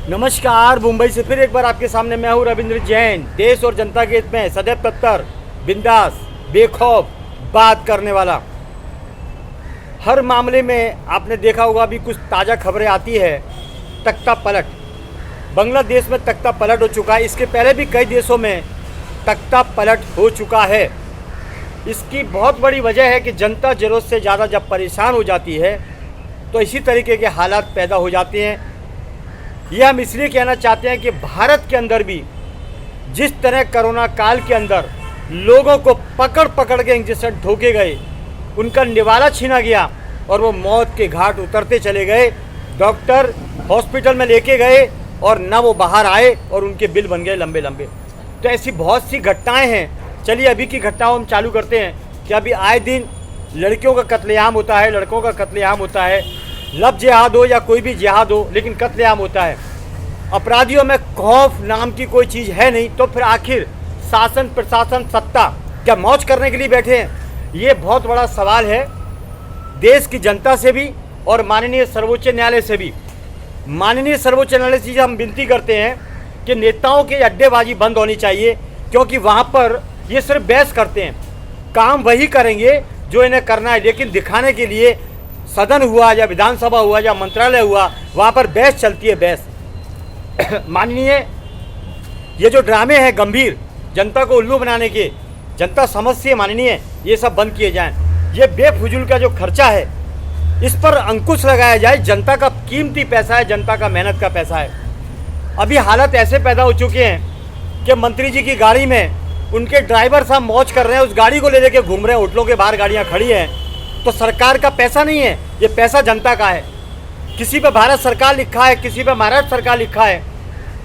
नमस्कार। मुंबई से फिर एक बार आपके सामने मैं हूँ रविंद्र जैन। देश और जनता के हित में सदैव तत्पर, बिंदास, बेखौफ बात करने वाला। हर मामले में आपने देखा होगा, अभी कुछ ताज़ा खबरें आती है। तख्ता पलट, बांग्लादेश में तख्ता पलट हो चुका है। इसके पहले भी कई देशों में तख्ता पलट हो चुका है। इसकी बहुत बड़ी वजह है कि जनता ज़रूरत से ज़्यादा जब परेशान हो जाती है तो इसी तरीके के हालात पैदा हो जाते हैं। यह हम इसलिए कहना चाहते हैं कि भारत के अंदर भी जिस तरह कोरोना काल के अंदर लोगों को पकड़ पकड़ के इंजेक्शन ठोके गए, उनका निवाला छीना गया और वो मौत के घाट उतरते चले गए। डॉक्टर हॉस्पिटल में लेके गए और ना वो बाहर आए और उनके बिल बन गए लंबे लंबे। तो ऐसी बहुत सी घटनाएं हैं। चलिए अभी की घटनाओं हम चालू करते हैं कि अभी आए दिन लड़कियों का कत्लेआम होता है, लड़कों का कत्लेआम होता है। लव जिहाद हो या कोई भी जिहाद हो, लेकिन कत्लेआम होता है। अपराधियों में खौफ नाम की कोई चीज़ है नहीं, तो फिर आखिर शासन प्रशासन सत्ता क्या मौज करने के लिए बैठे हैं? ये बहुत बड़ा सवाल है देश की जनता से भी और माननीय सर्वोच्च न्यायालय से भी। माननीय सर्वोच्च न्यायालय से हम विनती करते हैं कि नेताओं की अड्डेबाजी बंद होनी चाहिए, क्योंकि वहाँ पर ये सिर्फ बहस करते हैं। काम वही करेंगे जो इन्हें करना है, लेकिन दिखाने के लिए सदन हुआ या विधानसभा हुआ या मंत्रालय हुआ, वहाँ पर बहस चलती है, बहस। माननीय ये जो ड्रामे हैं गंभीर, जनता को उल्लू बनाने के, जनता समझती है माननीय, ये सब बंद किए जाएं। ये बेफजूल का जो खर्चा है इस पर अंकुश लगाया जाए। जनता का कीमती पैसा है, जनता का मेहनत का पैसा है। अभी हालत ऐसे पैदा हो चुके हैं कि मंत्री जी की गाड़ी में उनके ड्राइवर साहब मौज कर रहे हैं, उस गाड़ी को ले लेके घूम रहे हैं। होटलों के बाहर गाड़ियाँ खड़ी हैं, तो सरकार का पैसा नहीं है, ये पैसा जनता का है। किसी पे भारत सरकार लिखा है, किसी पे महाराष्ट्र सरकार लिखा है,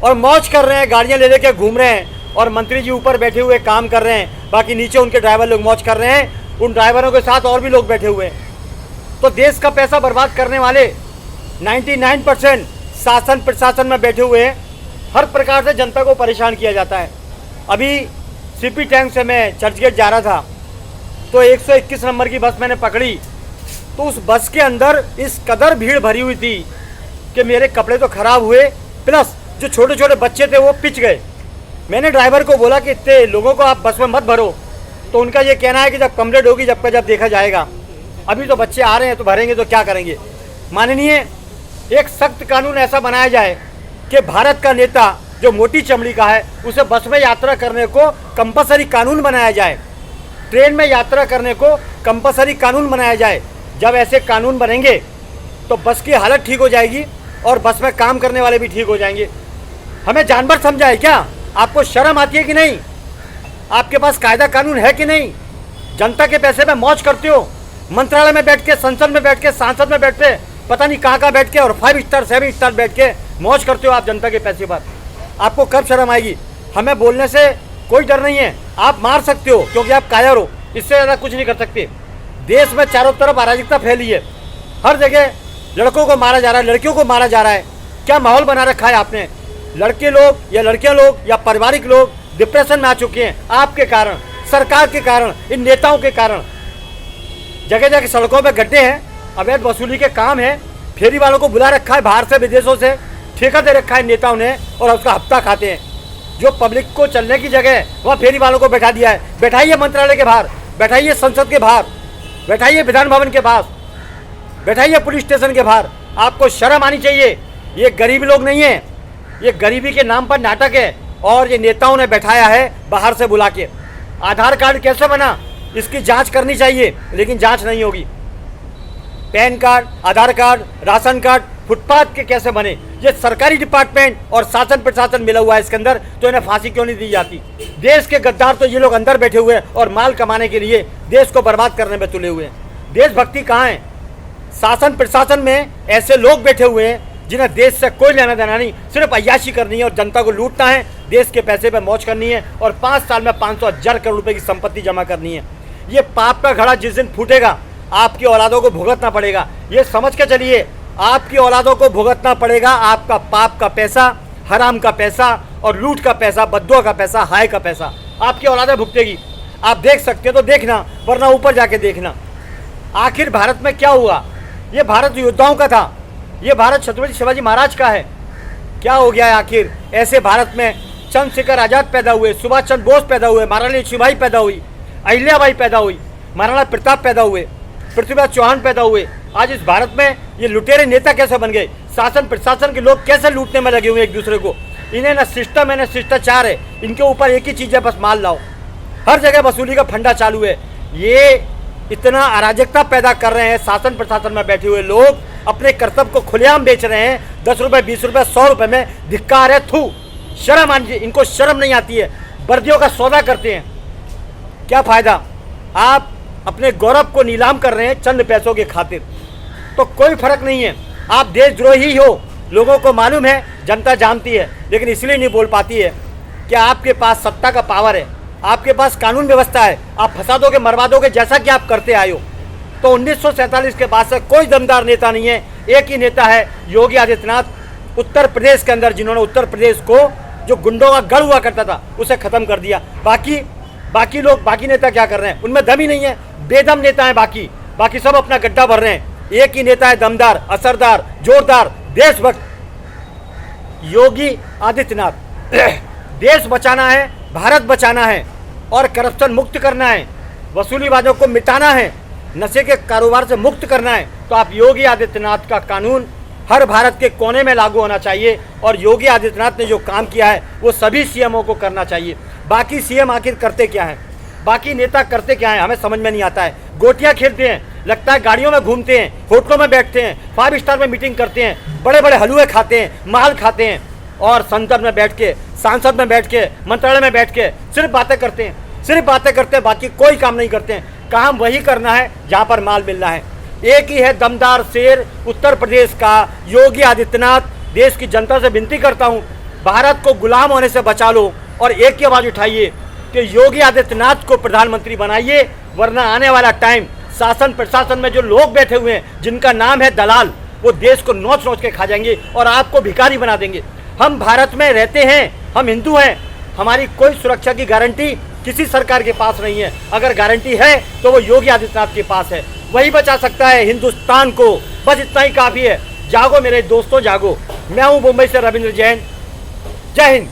और मौज कर रहे हैं, गाड़ियाँ ले लेके घूम रहे हैं। और मंत्री जी ऊपर बैठे हुए काम कर रहे हैं, बाकी नीचे उनके ड्राइवर लोग मौज कर रहे हैं। उन ड्राइवरों के साथ और भी लोग बैठे हुए हैं। तो देश का पैसा बर्बाद करने वाले 99% शासन प्रशासन में बैठे हुए हैं। हर प्रकार से जनता को परेशान किया जाता है। अभी सीपी टैंक से मैं चर्चगेट जा रहा था, तो 121 नंबर की बस मैंने पकड़ी, तो उस बस के अंदर इस कदर भीड़ भरी हुई थी कि मेरे कपड़े तो ख़राब हुए, प्लस जो छोटे छोटे बच्चे थे वो पिच गए। मैंने ड्राइवर को बोला कि इतने लोगों को आप बस में मत भरो, तो उनका ये कहना है कि जब कंप्लीट होगी जब देखा जाएगा। अभी तो बच्चे आ रहे हैं तो भरेंगे तो क्या करेंगे। माननीय एक सख्त कानून ऐसा बनाया जाए कि भारत का नेता जो मोटी चमड़ी का है उसे बस में यात्रा करने को कंपलसरी कानून बनाया जाए, ट्रेन में यात्रा करने को कंपलसरी कानून बनाया जाए। जब ऐसे कानून बनेंगे तो बस की हालत ठीक हो जाएगी और बस में काम करने वाले भी ठीक हो जाएंगे। हमें जानवर समझा है क्या? आपको शर्म आती है कि नहीं? आपके पास कायदा कानून है कि नहीं? जनता के पैसे में मौज करते हो। मंत्रालय में बैठ के, संसद में बैठ के, सांसद में बैठ के, पता नहीं कहाँ बैठ के, और 5 स्टार 7 स्टार बैठ के मौज करते हो आप जनता के पैसे पर। आपको कब शर्म आएगी? हमें बोलने से कोई डर नहीं है। आप मार सकते हो क्योंकि आप कायर हो, इससे ज़्यादा कुछ नहीं कर सकते। देश में चारों तरफ अराजकता फैली है, हर जगह लड़कों को मारा जा रहा है, लड़कियों को मारा जा रहा है। क्या माहौल बना रखा है आपने? लड़के लोग या लड़कियां लोग या पारिवारिक लोग डिप्रेशन में आ चुके हैं आपके कारण, सरकार के कारण, इन नेताओं के कारण। जगह जगह सड़कों पे गड्ढे हैं, अवैध वसूली के काम है। फेरी वालों को बुला रखा है बाहर से, विदेशों से ठेका दे रखा है नेताओं ने, और उसका हफ्ता खाते हैं। जो पब्लिक को चलने की जगह है वहाँ फेरी वालों को बैठा दिया है। बैठाइए मंत्रालय के बाहर, बैठाइए संसद के बाहर, बैठाइए विधान भवन के पास, बैठाइए पुलिस स्टेशन के बाहर। आपको शर्म आनी चाहिए। ये गरीब लोग नहीं है, ये गरीबी के नाम पर नाटक है, और ये नेताओं ने बैठाया है बाहर से बुला के। आधार कार्ड कैसे बना, इसकी जांच करनी चाहिए, लेकिन जांच नहीं होगी। पैन कार्ड, आधार कार्ड, राशन कार्ड फुटपाथ के कैसे बने? ये सरकारी डिपार्टमेंट और शासन प्रशासन मिला हुआ है इसके अंदर, तो इन्हें फांसी क्यों नहीं दी जाती? देश के गद्दार तो ये लोग अंदर बैठे हुए हैं और माल कमाने के लिए देश को बर्बाद करने में तुले हुए हैं। देशभक्ति कहाँ है? शासन प्रशासन में ऐसे लोग बैठे हुए हैं जिन्हें देश से कोई लेना देना नहीं, सिर्फ अय्याशी करनी है और जनता को लूटना है, देश के पैसे पे मौज करनी है, और 5 साल में 500,000 करोड़ रुपए की संपत्ति जमा करनी है। ये पाप का घड़ा जिस दिन फूटेगा आपकी औलादों को भुगतना पड़ेगा। ये समझ के चलिए, आपकी औलादों को भुगतना पड़ेगा आपका पाप का पैसा, हराम का पैसा और लूट का पैसा, बद्दुआ का पैसा, हाय का पैसा आपकी औलादें भुगतेगी। आप देख सकते हो तो देखना, वरना ऊपर जाके देखना। आखिर भारत में क्या हुआ? ये भारत योद्धाओं का था, ये भारत छत्रपति शिवाजी महाराज का है। क्या हो गया है आखिर? ऐसे भारत में चंद्रशेखर आजाद पैदा हुए, सुभाष चंद्र बोस पैदा हुए, महारानी लक्ष्मीबाई पैदा हुई, अहिल्याबाई पैदा हुई, महाराणा प्रताप पैदा हुए, पृथ्वीराज चौहान पैदा हुए। आज इस भारत में ये लुटेरे नेता कैसे बन गए? शासन प्रशासन के लोग कैसे लूटने में लगे हुए एक दूसरे को? इन्हें ना सिस्टम है ना शिष्टाचार है, इनके ऊपर एक ही चीज़ है, बस माल लाओ। हर जगह वसूली का फंडा चालू है। ये इतना अराजकता पैदा कर रहे हैं, शासन प्रशासन में बैठे हुए लोग अपने कर्तव्य को खुलेआम बेच रहे हैं। 10 रुपये 20 रुपये 100 रुपये में धिक्कार है, थू, शर्म आनी, इनको शर्म नहीं आती है। वर्दियों का सौदा करते हैं, क्या फायदा? आप अपने गौरव को नीलाम कर रहे हैं चंद पैसों के खातिर, तो कोई फर्क नहीं है। आप देशद्रोही हो, लोगों को मालूम है, जनता जानती है, लेकिन इसलिए नहीं बोल पाती है कि आपके पास सत्ता का पावर है, आपके पास कानून व्यवस्था है, आप फंसा दोगे, मरवा दोगे, जैसा कि आप करते आए हो। तो 1947 के बाद से कोई दमदार नेता नहीं है, एक ही नेता है, योगी आदित्यनाथ, उत्तर प्रदेश के अंदर, जिन्होंने उत्तर प्रदेश को जो गुंडों का गढ़ हुआ करता था उसे खत्म कर दिया। बाकी लोग, बाकी नेता क्या कर रहे हैं? उनमें दम ही नहीं है, बेदम नेता है बाकी सब अपना गड्ढा भर रहे हैं। एक ही नेता है दमदार, असरदार, जोरदार, देशभक्त, योगी आदित्यनाथ। देश बचाना है, भारत बचाना है और करप्शन मुक्त करना है, वसूलीबाजों को मिटाना है, नशे के कारोबार से मुक्त करना है, तो आप योगी आदित्यनाथ का कानून हर भारत के कोने में लागू होना चाहिए। और योगी आदित्यनाथ ने जो काम किया है वो सभी सीएमओ को करना चाहिए। बाकी सीएम आखिर करते क्या हैं? बाकी नेता करते क्या हैं? हमें समझ में नहीं आता है। गोटियां खेलते हैं, लगता है गाड़ियों में घूमते हैं, होटलों में बैठते हैं, 5 स्टार में मीटिंग करते हैं, बड़े बड़े हलवे खाते हैं, माल खाते हैं, और संसद में बैठ के, सांसद में बैठ के, मंत्रालय में बैठ के सिर्फ बातें करते हैं, बाकी कोई काम नहीं करते हैं। काम वही करना है जहाँ पर माल मिलना है। एक ही है दमदार शेर उत्तर प्रदेश का, योगी आदित्यनाथ। देश की जनता से विनती करता हूँ, भारत को गुलाम होने से बचा लो और एक की आवाज़ उठाइए कि योगी आदित्यनाथ को प्रधानमंत्री बनाइए, वरना आने वाला टाइम शासन प्रशासन में जो लोग बैठे हुए हैं जिनका नाम है दलाल, वो देश को नोच नोच के खा जाएंगे और आपको भिखारी बना देंगे। हम भारत में रहते हैं, हम हिंदू हैं, हमारी कोई सुरक्षा की गारंटी किसी सरकार के पास नहीं है। अगर गारंटी है तो वो योगी आदित्यनाथ के पास है, वही बचा सकता है हिंदुस्तान को। बस इतना ही काफ़ी है। जागो मेरे दोस्तों, जागो। मैं हूँ मुंबई से रविंद्र जैन। जय हिंद।